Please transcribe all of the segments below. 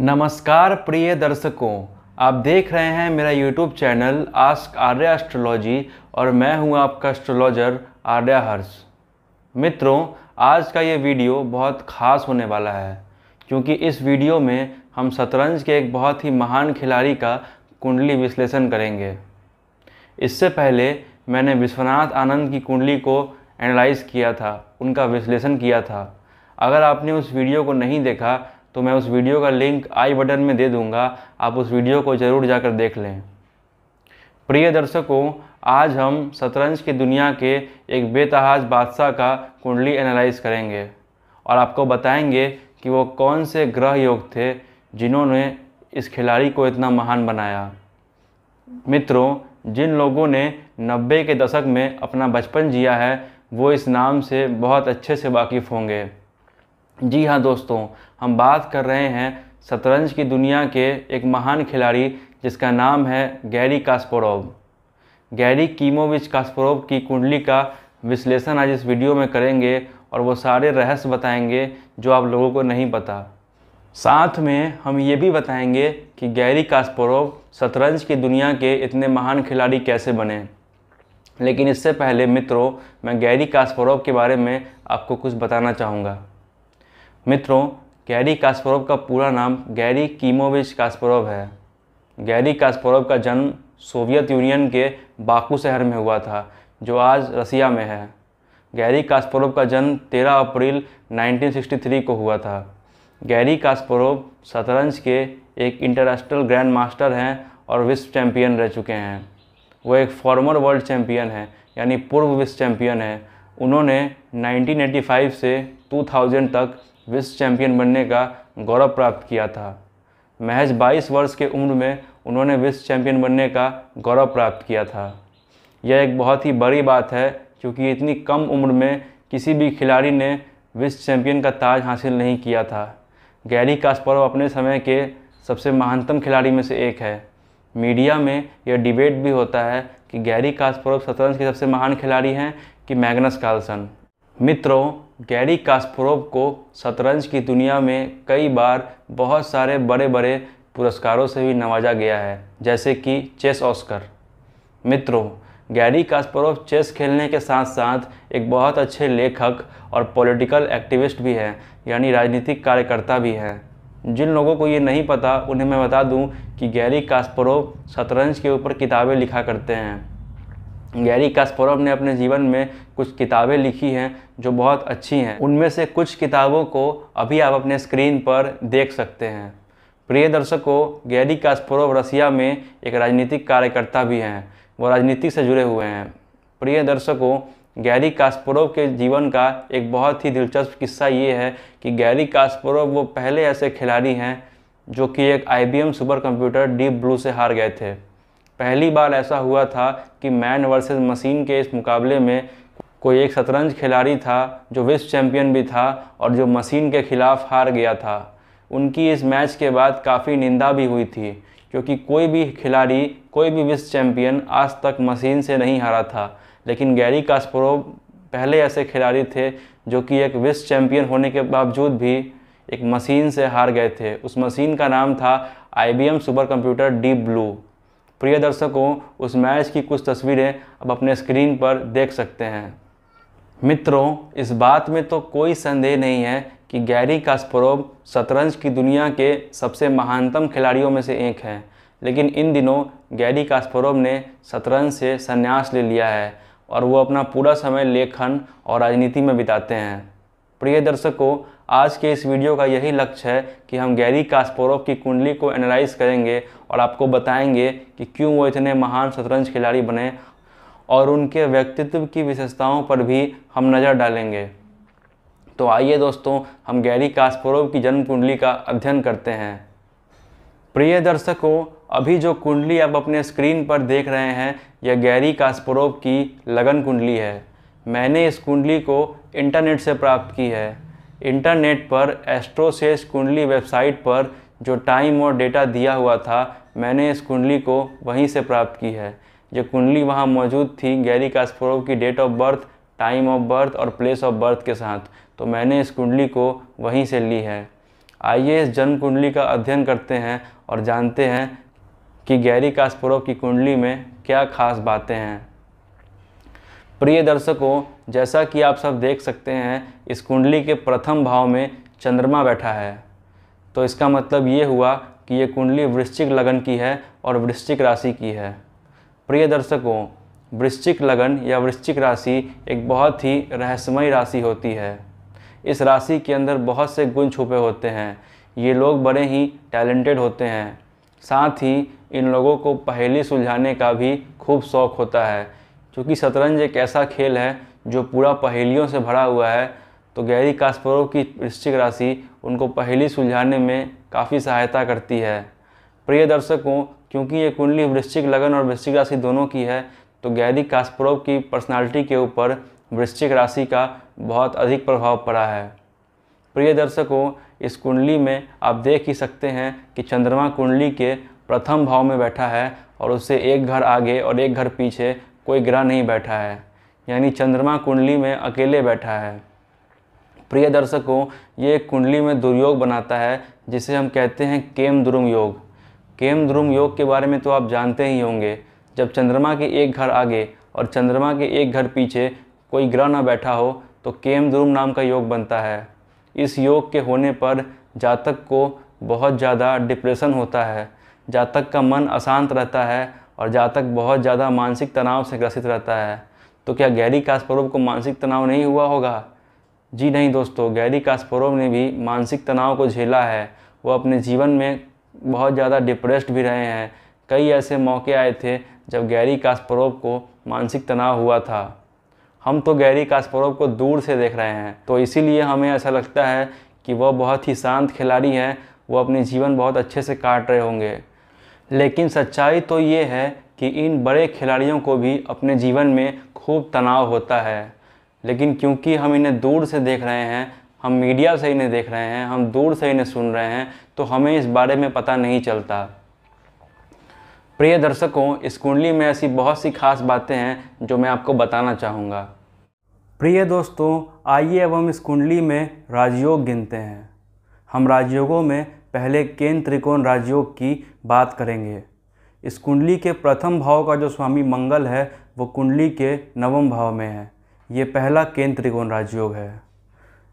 नमस्कार प्रिय दर्शकों, आप देख रहे हैं मेरा YouTube channel ask Arya astrology और मैं हूं आपका एस्ट्रोलॉजर आर्या हर्ष। मित्रों, आज का ये वीडियो बहुत ख़ास होने वाला है क्योंकि इस वीडियो में हम शतरंज के एक बहुत ही महान खिलाड़ी का कुंडली विश्लेषण करेंगे। इससे पहले मैंने विश्वनाथ आनंद की कुंडली को एनालाइज़ किया था, उनका विश्लेषण किया था। अगर आपने उस वीडियो को नहीं देखा तो मैं उस वीडियो का लिंक आई बटन में दे दूंगा, आप उस वीडियो को ज़रूर जाकर देख लें। प्रिय दर्शकों, आज हम शतरंज की दुनिया के एक बेतहाज बादशाह का कुंडली एनालाइज करेंगे और आपको बताएंगे कि वो कौन से ग्रह योग थे जिन्होंने इस खिलाड़ी को इतना महान बनाया। मित्रों, जिन लोगों ने 90 के दशक में अपना बचपन जिया है वो इस नाम से बहुत अच्छे से वाकिफ़ होंगे। जी हाँ दोस्तों, हम बात कर रहे हैं शतरंज की दुनिया के एक महान खिलाड़ी जिसका नाम है गैरी कास्पारोव। गैरी कीमोविच कास्पारोव की कुंडली का विश्लेषण आज इस वीडियो में करेंगे और वो सारे रहस्य बताएंगे जो आप लोगों को नहीं पता। साथ में हम ये भी बताएंगे कि गैरी कास्पारोव शतरंज की दुनिया के इतने महान खिलाड़ी कैसे बने। लेकिन इससे पहले मित्रों, मैं गैरी कास्पारोव के बारे में आपको कुछ बताना चाहूँगा। मित्रों, गैरी कास्पारोव का पूरा नाम गैरी कीमोविच कास्पारोव है। गैरी कास्पारोव का जन्म सोवियत यूनियन के बाकू शहर में हुआ था जो आज रसिया में है। गैरी कास्पारोव का जन्म 13 अप्रैल 1963 को हुआ था। गैरी कास्पारोव शतरंज के एक इंटरनेशनल ग्रैंड मास्टर हैं और विश्व चैम्पियन रह चुके हैं। वो एक फॉर्मर वर्ल्ड चैम्पियन है, यानी पूर्व विश्व चैम्पियन है। उन्होंने 1985 से 2000 तक विश्व चैम्पियन बनने का गौरव प्राप्त किया था। महज 22 वर्ष के उम्र में उन्होंने विश्व चैम्पियन बनने का गौरव प्राप्त किया था। यह एक बहुत ही बड़ी बात है क्योंकि इतनी कम उम्र में किसी भी खिलाड़ी ने विश्व चैम्पियन का ताज हासिल नहीं किया था। गैरी कास्पारोव अपने समय के सबसे महानतम खिलाड़ी में से एक है। मीडिया में यह डिबेट भी होता है कि गैरी कास्पारोव शतरंज के सबसे महान खिलाड़ी हैं कि मैग्नस कार्लसन। मित्रों, गैरी कास्पारोव को शतरंज की दुनिया में कई बार बहुत सारे बड़े बड़े पुरस्कारों से भी नवाजा गया है, जैसे कि चेस ऑस्कर। मित्रों, गैरी कास्पारोव चेस खेलने के साथ साथ एक बहुत अच्छे लेखक और पॉलिटिकल एक्टिविस्ट भी हैं, यानी राजनीतिक कार्यकर्ता भी हैं। जिन लोगों को ये नहीं पता उन्हें मैं बता दूं कि गैरी कास्पारोव शतरंज के ऊपर किताबें लिखा करते हैं। गैरी कास्पारोव ने अपने जीवन में कुछ किताबें लिखी हैं जो बहुत अच्छी हैं। उनमें से कुछ किताबों को अभी आप अपने स्क्रीन पर देख सकते हैं। प्रिय दर्शकों, गैरी कास्पारोव रसिया में एक राजनीतिक कार्यकर्ता भी हैं, वो राजनीति से जुड़े हुए हैं। प्रिय दर्शकों, गैरी कास्पारोव के जीवन का एक बहुत ही दिलचस्प किस्सा ये है कि गैरी कास्पारोव वो पहले ऐसे खिलाड़ी हैं जो कि एक IBM super computer deep blue से हार गए थे। पहली बार ऐसा हुआ था कि मैन वर्सेस मशीन के इस मुकाबले में कोई एक शतरंज खिलाड़ी था जो विश्व चैम्पियन भी था और जो मशीन के खिलाफ हार गया था। उनकी इस मैच के बाद काफ़ी निंदा भी हुई थी क्योंकि कोई भी खिलाड़ी, कोई भी विश्व चैम्पियन आज तक मशीन से नहीं हारा था। लेकिन गैरी कास्पारोव पहले ऐसे खिलाड़ी थे जो कि एक विश्व चैम्पियन होने के बावजूद भी एक मशीन से हार गए थे। उस मशीन का नाम था IBM super computer deep blue. प्रिय दर्शकों, उस मैच की कुछ तस्वीरें अब अपने स्क्रीन पर देख सकते हैं। मित्रों, इस बात में तो कोई संदेह नहीं है कि गैरी कास्पारोव शतरंज की दुनिया के सबसे महानतम खिलाड़ियों में से एक हैं। लेकिन इन दिनों गैरी कास्पारोव ने शतरंज से संन्यास ले लिया है और वो अपना पूरा समय लेखन और राजनीति में बिताते हैं। प्रिय दर्शकों, आज के इस वीडियो का यही लक्ष्य है कि हम गैरी कास्पारोव की कुंडली को एनालाइज करेंगे और आपको बताएंगे कि क्यों वो इतने महान शतरंज खिलाड़ी बने और उनके व्यक्तित्व की विशेषताओं पर भी हम नज़र डालेंगे। तो आइए दोस्तों, हम गैरी कास्पारोव की जन्म कुंडली का अध्ययन करते हैं। प्रिय दर्शकों, अभी जो कुंडली आप अपने स्क्रीन पर देख रहे हैं यह गैरी कास्पारोव की लगन कुंडली है। मैंने इस कुंडली को इंटरनेट से प्राप्त की है। इंटरनेट पर एस्ट्रोसेज कुंडली वेबसाइट पर जो टाइम और डेटा दिया हुआ था, मैंने इस कुंडली को वहीं से प्राप्त की है। जो कुंडली वहाँ मौजूद थी गैरी कास्पारोव की date of birth, time of birth और प्लेस ऑफ बर्थ के साथ, तो मैंने इस कुंडली को वहीं से ली है। आइए इस जन्म कुंडली का अध्ययन करते हैं और जानते हैं कि गैरी कास्परोव की कुंडली में क्या खास बातें हैं। प्रिय दर्शकों, जैसा कि आप सब देख सकते हैं, इस कुंडली के प्रथम भाव में चंद्रमा बैठा है। तो इसका मतलब ये हुआ कि ये कुंडली वृश्चिक लगन की है और वृश्चिक राशि की है। प्रिय दर्शकों, वृश्चिक लगन या वृश्चिक राशि एक बहुत ही रहस्यमयी राशि होती है। इस राशि के अंदर बहुत से गुण छुपे होते हैं। ये लोग बड़े ही टैलेंटेड होते हैं। साथ ही इन लोगों को पहेली सुलझाने का भी खूब शौक़ होता है, क्योंकि शतरंज एक ऐसा खेल है जो पूरा पहेलियों से भरा हुआ है। तो गैरी कास्परोव की वृश्चिक राशि उनको पहेली सुलझाने में काफ़ी सहायता करती है। प्रिय दर्शकों, क्योंकि ये कुंडली वृश्चिक लगन और वृश्चिक राशि दोनों की है, तो गैरी कास्परोव की पर्सनालिटी के ऊपर वृश्चिक राशि का बहुत अधिक प्रभाव पड़ा है। प्रिय दर्शकों, इस कुंडली में आप देख ही सकते हैं कि चंद्रमा कुंडली के प्रथम भाव में बैठा है और उससे एक घर आगे और एक घर पीछे कोई ग्रह नहीं बैठा है, यानी चंद्रमा कुंडली में अकेले बैठा है। प्रिय दर्शकों, ये एक कुंडली में दुर्योग बनाता है, जिसे हम कहते हैं केम द्रुम योग। केम द्रुम योग के बारे में तो आप जानते ही होंगे। जब चंद्रमा के एक घर आगे और चंद्रमा के एक घर पीछे कोई ग्रह न बैठा हो तो केम द्रुम नाम का योग बनता है। इस योग के होने पर जातक को बहुत ज़्यादा डिप्रेशन होता है, जातक का मन अशांत रहता है और जातक बहुत ज़्यादा मानसिक तनाव से ग्रसित रहता है। तो क्या गैरी कास्परोव को मानसिक तनाव नहीं हुआ होगा? जी नहीं दोस्तों, गैरी कास्परोव ने भी मानसिक तनाव को झेला है। वो अपने जीवन में बहुत ज़्यादा डिप्रेस्ड भी रहे हैं। कई ऐसे मौके आए थे जब गैरी कास्परोव को मानसिक तनाव हुआ था। हम तो गैरी कास्परोव को दूर से देख रहे हैं, तो इसीलिए हमें ऐसा लगता है कि वह बहुत ही शांत खिलाड़ी हैं, वो अपने जीवन बहुत अच्छे से काट रहे होंगे। लेकिन सच्चाई तो ये है कि इन बड़े खिलाड़ियों को भी अपने जीवन में खूब तनाव होता है। लेकिन क्योंकि हम इन्हें दूर से देख रहे हैं, हम मीडिया से इन्हें देख रहे हैं, हम दूर से इन्हें सुन रहे हैं, तो हमें इस बारे में पता नहीं चलता। प्रिय दर्शकों, इस कुंडली में ऐसी बहुत सी खास बातें हैं जो मैं आपको बताना चाहूँगा। प्रिय दोस्तों, आइए अब हम इस कुंडली में राजयोग गिनते हैं। हम राजयोगों में पहले केंद्र त्रिकोण राजयोग की बात करेंगे। इस कुंडली के प्रथम भाव का जो स्वामी मंगल है वो कुंडली के नवम भाव में है। ये पहला केंद्र त्रिकोण राजयोग है।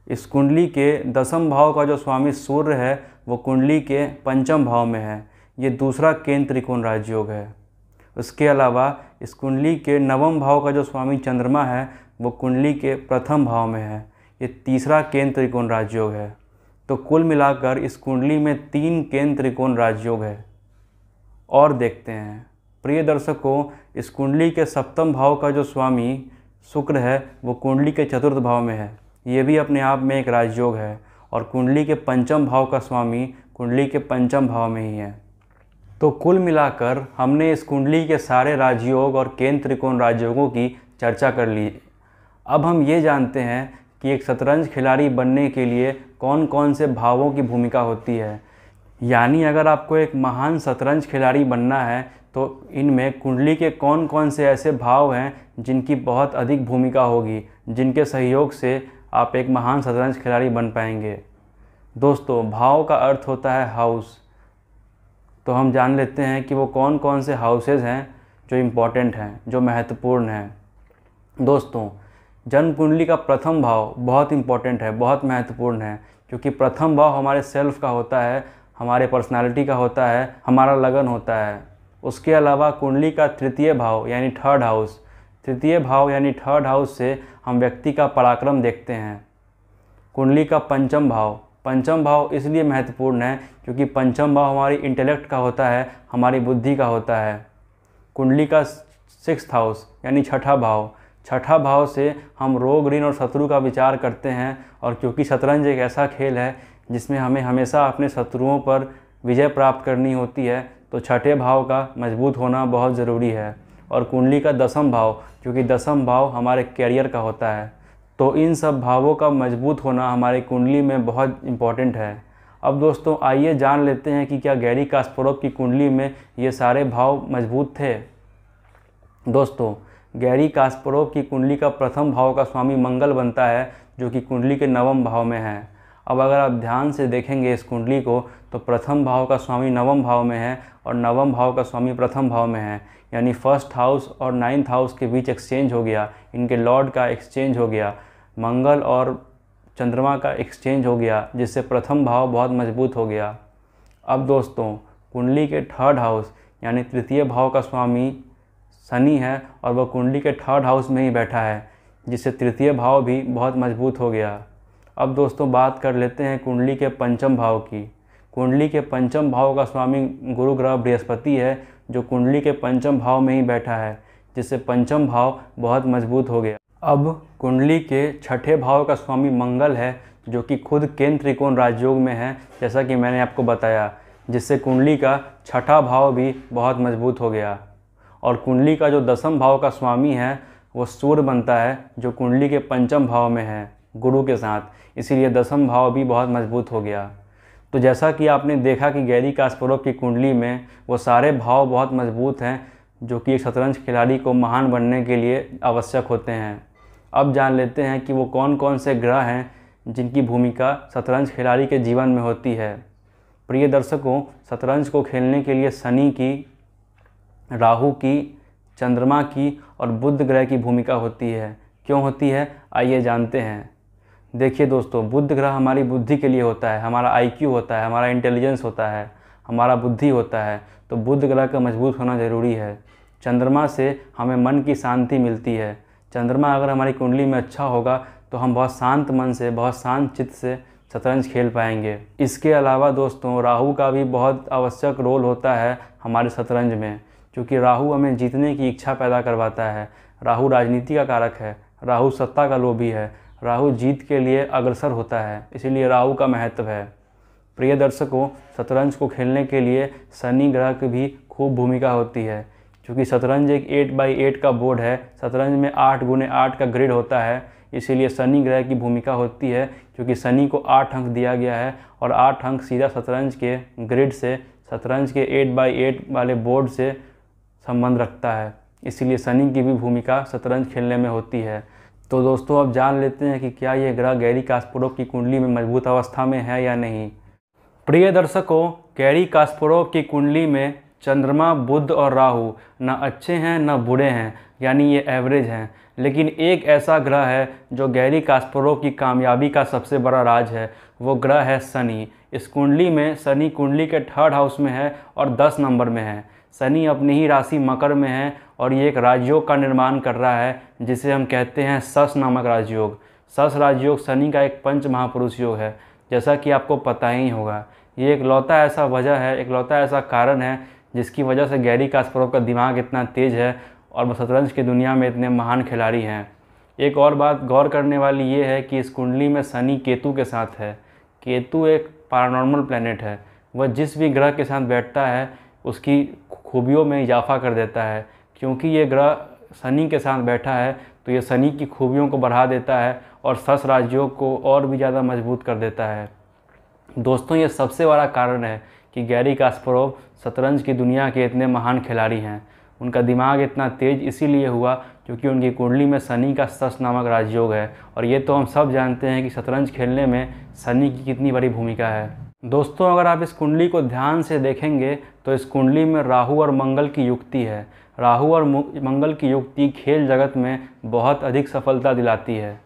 इस कुंडली के दसम भाव का जो स्वामी सूर्य है वो कुंडली के पंचम भाव में है। ये दूसरा केंद्र त्रिकोण राजयोग है। उसके अलावा इस कुंडली के नवम भाव का जो स्वामी चंद्रमा है वो कुंडली के प्रथम भाव में है। ये तीसरा केंद्र त्रिकोण राजयोग है। तो कुल मिलाकर इस कुंडली में 3 केंद्र त्रिकोण राजयोग है। और देखते हैं प्रिय दर्शकों, इस कुंडली के सप्तम भाव का जो स्वामी शुक्र है वो कुंडली के चतुर्थ भाव में है। ये भी अपने आप में एक राजयोग है। और कुंडली के पंचम भाव का स्वामी कुंडली के पंचम भाव में ही है। तो कुल मिलाकर हमने इस कुंडली के सारे राजयोग और केंद्र त्रिकोण राजयोगों की चर्चा कर ली। अब हम ये जानते हैं कि एक शतरंज खिलाड़ी बनने के लिए कौन कौन से भावों की भूमिका होती है। यानी अगर आपको एक महान शतरंज खिलाड़ी बनना है तो इनमें कुंडली के कौन कौन से ऐसे भाव हैं जिनकी बहुत अधिक भूमिका होगी, जिनके सहयोग से आप एक महान शतरंज खिलाड़ी बन पाएंगे। दोस्तों, भाव का अर्थ होता है हाउस। तो हम जान लेते हैं कि वो कौन कौन से हाउसेज हैं जो इम्पोर्टेंट हैं, जो महत्वपूर्ण हैं। दोस्तों, जन्म कुंडली का प्रथम भाव बहुत इम्पोर्टेंट है, बहुत महत्वपूर्ण है, क्योंकि प्रथम भाव हमारे सेल्फ का होता है, हमारे पर्सनालिटी का होता है, हमारा लगन होता है। उसके अलावा कुंडली का तृतीय भाव यानी थर्ड हाउस, तृतीय भाव यानी थर्ड हाउस से हम व्यक्ति का पराक्रम देखते हैं। कुंडली का पंचम भाव, पंचम भाव इसलिए महत्वपूर्ण है क्योंकि पंचम भाव हमारी इंटेलेक्ट का होता है, हमारी बुद्धि का होता है। कुंडली का सिक्स्थ हाउस यानी छठा भाव, छठा भाव से हम रोग, ऋण और शत्रु का विचार करते हैं। और क्योंकि शतरंज एक ऐसा खेल है जिसमें हमें हमेशा अपने शत्रुओं पर विजय प्राप्त करनी होती है, तो छठे भाव का मजबूत होना बहुत ज़रूरी है। और कुंडली का दसम भाव, क्योंकि दसम भाव हमारे कैरियर का होता है, तो इन सब भावों का मजबूत होना हमारी कुंडली में बहुत इम्पॉर्टेंट है। अब दोस्तों, आइए जान लेते हैं कि क्या गैरी कास्परोव की कुंडली में ये सारे भाव मजबूत थे। दोस्तों, गैरी कास्परोव की कुंडली का प्रथम भाव का स्वामी मंगल बनता है, जो कि कुंडली के नवम भाव में है। अब अगर आप ध्यान से देखेंगे इस कुंडली को तो प्रथम भाव का स्वामी नवम भाव में है और नवम भाव का स्वामी प्रथम भाव में है, यानी फर्स्ट हाउस और नाइन्थ हाउस के बीच एक्सचेंज हो गया, इनके लॉर्ड का एक्सचेंज हो गया, मंगल और चंद्रमा का एक्सचेंज हो गया, जिससे प्रथम भाव बहुत मजबूत हो गया। अब दोस्तों कुंडली के थर्ड हाउस यानी तृतीय भाव का स्वामी शनि है और वह कुंडली के थर्ड हाउस में ही बैठा है, जिससे तृतीय भाव भी बहुत मजबूत हो गया। अब दोस्तों बात कर लेते हैं कुंडली के पंचम भाव की। कुंडली के पंचम भाव का स्वामी गुरु ग्रह बृहस्पति है, जो कुंडली के पंचम भाव में ही बैठा है, जिससे पंचम भाव बहुत मजबूत हो गया। अब कुंडली के छठे भाव का स्वामी मंगल है, जो कि खुद केंद्र त्रिकोण राजयोग में है, जैसा कि मैंने आपको बताया, जिससे कुंडली का छठा भाव भी बहुत मजबूत हो गया। और कुंडली का जो दसम भाव का स्वामी है वो सूर्य बनता है, जो कुंडली के पंचम भाव में है गुरु के साथ, इसीलिए दसम भाव भी बहुत मजबूत हो गया। तो जैसा कि आपने देखा कि गैरी कास्परोव की कुंडली में वो सारे भाव बहुत मजबूत हैं, जो कि एक शतरंज खिलाड़ी को महान बनने के लिए आवश्यक होते हैं। अब जान लेते हैं कि वो कौन कौन से ग्रह हैं जिनकी भूमिका शतरंज खिलाड़ी के जीवन में होती है। प्रिय दर्शकों, शतरंज को खेलने के लिए शनि की, राहु की, चंद्रमा की और बुध ग्रह की भूमिका होती है। क्यों होती है, आइए जानते हैं। देखिए दोस्तों, बुध ग्रह हमारी बुद्धि के लिए होता है, हमारा आईक्यू होता है, हमारा इंटेलिजेंस होता है, हमारा बुद्धि होता है, तो बुध ग्रह का मजबूत होना ज़रूरी है। चंद्रमा से हमें मन की शांति मिलती है। चंद्रमा अगर हमारी कुंडली में अच्छा होगा तो हम बहुत शांत मन से, बहुत शांत चित्त से शतरंज खेल पाएंगे। इसके अलावा दोस्तों राहु का भी बहुत आवश्यक रोल होता है हमारे शतरंज में, क्योंकि राहु हमें जीतने की इच्छा पैदा करवाता है। राहु राजनीति का कारक है, राहु सत्ता का लोभी है, राहु जीत के लिए अग्रसर होता है, इसीलिए राहु का महत्व है। प्रिय दर्शकों, शतरंज को खेलने के लिए शनि ग्रह की भी खूब भूमिका होती है, क्योंकि शतरंज एक 8x8 का बोर्ड है। शतरंज में 8x8 का ग्रिड होता है, इसीलिए शनि ग्रह की भूमिका होती है, क्योंकि शनि को 8 अंक दिया गया है और 8 अंक सीधा शतरंज के ग्रिड से, शतरंज के 8x8 वाले बोर्ड से संबंध रखता है, इसीलिए शनि की भी भूमिका शतरंज खेलने में होती है। तो दोस्तों अब जान लेते हैं कि क्या ये ग्रह गैरी कास्परोव की कुंडली में मजबूत अवस्था में है या नहीं। प्रिय दर्शकों, गैरी कास्परोव की कुंडली में चंद्रमा, बुध और राहु न अच्छे हैं न बुरे हैं, यानी ये एवरेज हैं। लेकिन एक ऐसा ग्रह है जो गैरी कास्परोव की कामयाबी का सबसे बड़ा राज है, वो ग्रह है शनि। इस कुंडली में शनि कुंडली के थर्ड हाउस में है और 10 नंबर में है। शनि अपनी ही राशि मकर में है और ये एक राजयोग का निर्माण कर रहा है, जिसे हम कहते हैं सस नामक राजयोग। सस राजयोग शनि का एक पंच महापुरुष योग है, जैसा कि आपको पता ही होगा। ये एकलौता ऐसा वजह है, एकलौता ऐसा कारण है जिसकी वजह से गैरी कास्परोव का दिमाग इतना तेज़ है और वह शतरंज की दुनिया में इतने महान खिलाड़ी हैं। एक और बात गौर करने वाली ये है कि इस कुंडली में शनि केतु के साथ है। केतु एक पैरानॉर्मल प्लैनेट है, वह जिस भी ग्रह के साथ बैठता है उसकी खूबियों में इजाफा कर देता है। क्योंकि ये ग्रह शनि के साथ बैठा है तो ये शनि की खूबियों को बढ़ा देता है और सस राजयोग को और भी ज़्यादा मजबूत कर देता है। दोस्तों ये सबसे बड़ा कारण है कि गैरी कास्परोव शतरंज की दुनिया के इतने महान खिलाड़ी हैं। उनका दिमाग इतना तेज इसीलिए हुआ क्योंकि उनकी कुंडली में शनि का सस नामक राजयोग है। और ये तो हम सब जानते हैं कि शतरंज खेलने में शनि की कितनी बड़ी भूमिका है। दोस्तों अगर आप इस कुंडली को ध्यान से देखेंगे तो इस कुंडली में राहु और मंगल की युक्ति है। राहु और मंगल की युक्ति खेल जगत में बहुत अधिक सफलता दिलाती है।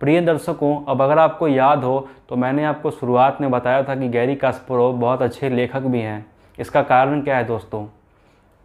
प्रिय दर्शकों, अब अगर आपको याद हो तो मैंने आपको शुरुआत में बताया था कि गैरी कास्परोव बहुत अच्छे लेखक भी हैं। इसका कारण क्या है दोस्तों?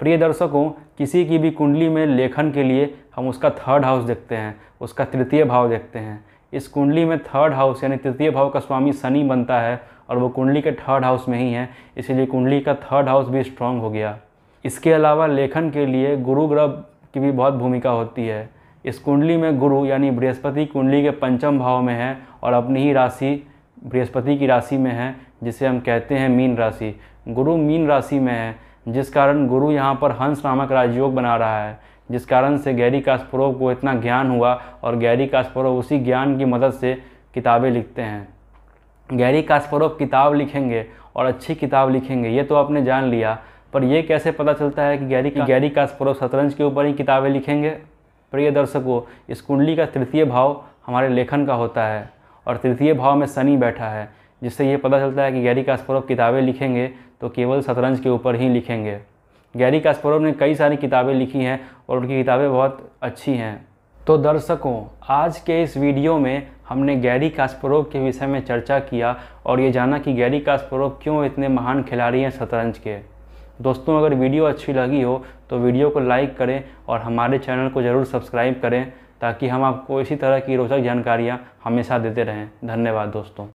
प्रिय दर्शकों, किसी की भी कुंडली में लेखन के लिए हम उसका थर्ड हाउस देखते हैं, उसका तृतीय भाव देखते हैं। इस कुंडली में थर्ड हाउस यानी तृतीय भाव का स्वामी शनि बनता है और वो कुंडली के थर्ड हाउस में ही है, इसीलिए कुंडली का थर्ड हाउस भी स्ट्रांग हो गया। इसके अलावा लेखन के लिए गुरु ग्रह की भी बहुत भूमिका होती है। इस कुंडली में गुरु यानी बृहस्पति कुंडली के पंचम भाव में है और अपनी ही राशि बृहस्पति की राशि में है, जिसे हम कहते हैं मीन राशि। गुरु मीन राशि में है, जिस कारण गुरु यहाँ पर हंस नामक राजयोग बना रहा है, जिस कारण से गैरी कास्परोव को इतना ज्ञान हुआ और गैरी कास्परोव उसी ज्ञान की मदद से किताबें लिखते हैं। गैरी कास्परोव किताब लिखेंगे और अच्छी किताब लिखेंगे ये तो आपने जान लिया, पर यह कैसे पता चलता है कि गैरी कास्परोव शतरंज के ऊपर ही किताबें लिखेंगे? प्रिय दर्शकों, इस कुंडली का तृतीय भाव हमारे लेखन का होता है और तृतीय भाव में शनि बैठा है, जिससे ये पता चलता है कि गैरी कास्परोव किताबें लिखेंगे तो केवल शतरंज के ऊपर ही लिखेंगे। गैरी कास्परोव ने कई सारी किताबें लिखी हैं और उनकी किताबें बहुत अच्छी हैं। तो दर्शकों, आज के इस वीडियो में हमने गैरी कास्परोव के विषय में चर्चा किया और ये जाना कि गैरी कास्परोव क्यों इतने महान खिलाड़ी हैं शतरंज के। दोस्तों, अगर वीडियो अच्छी लगी हो तो वीडियो को लाइक करें और हमारे चैनल को ज़रूर सब्सक्राइब करें ताकि हम आपको इसी तरह की रोचक जानकारियाँ हमेशा देते रहें। धन्यवाद दोस्तों।